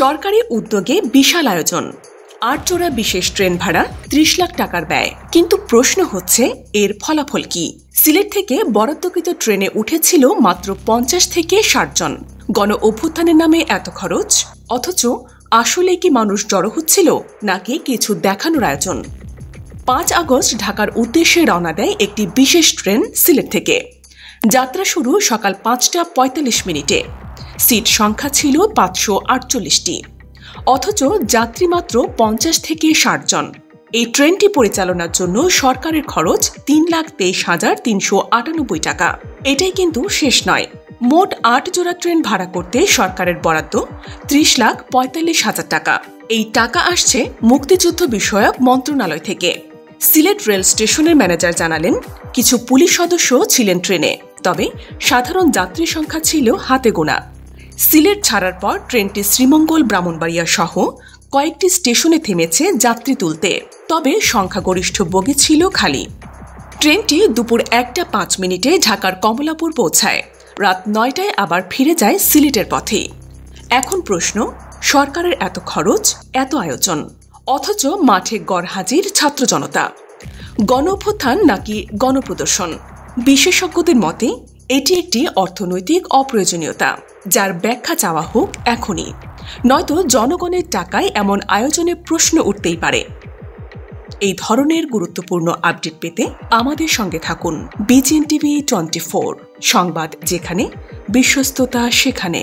সরকারি উদ্যোগে বিশাল আয়োজন, ৮ জোড়া বিশেষ ট্রেন ভাড়া, ৩০ লাখ টাকার ব্যয়। কিন্তু প্রশ্ন হচ্ছে এর ফলাফল কি? সিলেট থেকে বরাদ্দকৃত ট্রেনে উঠেছিল মাত্র ৫০ থেকে ৬০ জন। গণ অভ্যুত্থানের নামে এত খরচ, অথচ আসলে কি মানুষ জড়ো হচ্ছিল নাকি কিছু দেখানোর আয়োজন? ৫ আগস্ট ঢাকার উদ্দেশ্যে রওনা দেয় একটি বিশেষ ট্রেন সিলেট থেকে। যাত্রা শুরু সকাল ৫টা ৪৫ মিনিটে। সিট সংখ্যা ছিল ৫৪৮টি, অথচ যাত্রী মাত্র ৫০ থেকে ৬০ জন। এই ট্রেনটি পরিচালনার জন্য সরকারের খরচ ৩,২৩,৩৯৮ টাকা। এটাই কিন্তু শেষ নয়। মোট ৮ জোড়া ট্রেন ভাড়া করতে সরকারের বরাদ্দ ৩০,৪৫,০০০ টাকা। এই টাকা আসছে মুক্তিযুদ্ধ বিষয়ক মন্ত্রণালয় থেকে। সিলেট রেল স্টেশনের ম্যানেজার জানালেন, কিছু পুলিশ সদস্য ছিলেন ট্রেনে, তবে সাধারণ যাত্রী সংখ্যা ছিল হাতে গোনা। সিলেট ছাড়ার পর ট্রেনটি শ্রীমঙ্গল, ব্রাহ্মণবাড়িয়া সহ কয়েকটি স্টেশনে থেমেছে যাত্রী তুলতে, তবে সংখ্যাগরিষ্ঠ বগি ছিল খালি। ট্রেনটি দুপুর ১টা ৫ মিনিটে ঢাকার কমলাপুর পৌঁছায়। রাত ৯টায় আবার ফিরে যায় সিলেটের পথে। এখন প্রশ্ন, সরকারের এত খরচ, এত আয়োজন, অথচ মাঠে গড়হাজির ছাত্র জনতা। গণ অভ্যুত্থান নাকি গণপ্রদর্শন? বিশেষজ্ঞদের মতে এটি একটি অর্থনৈতিক অপ্রয়োজনীয়তা, যার ব্যাখ্যা চাওয়া হোক এখনই, নয়তো জনগণের টাকায় এমন আয়োজনে প্রশ্ন উঠতেই পারে। এই ধরনের গুরুত্বপূর্ণ আপডেট পেতে আমাদের সঙ্গে থাকুন। BGN TV 24, সংবাদ যেখানে, বিশ্বস্ততা সেখানে।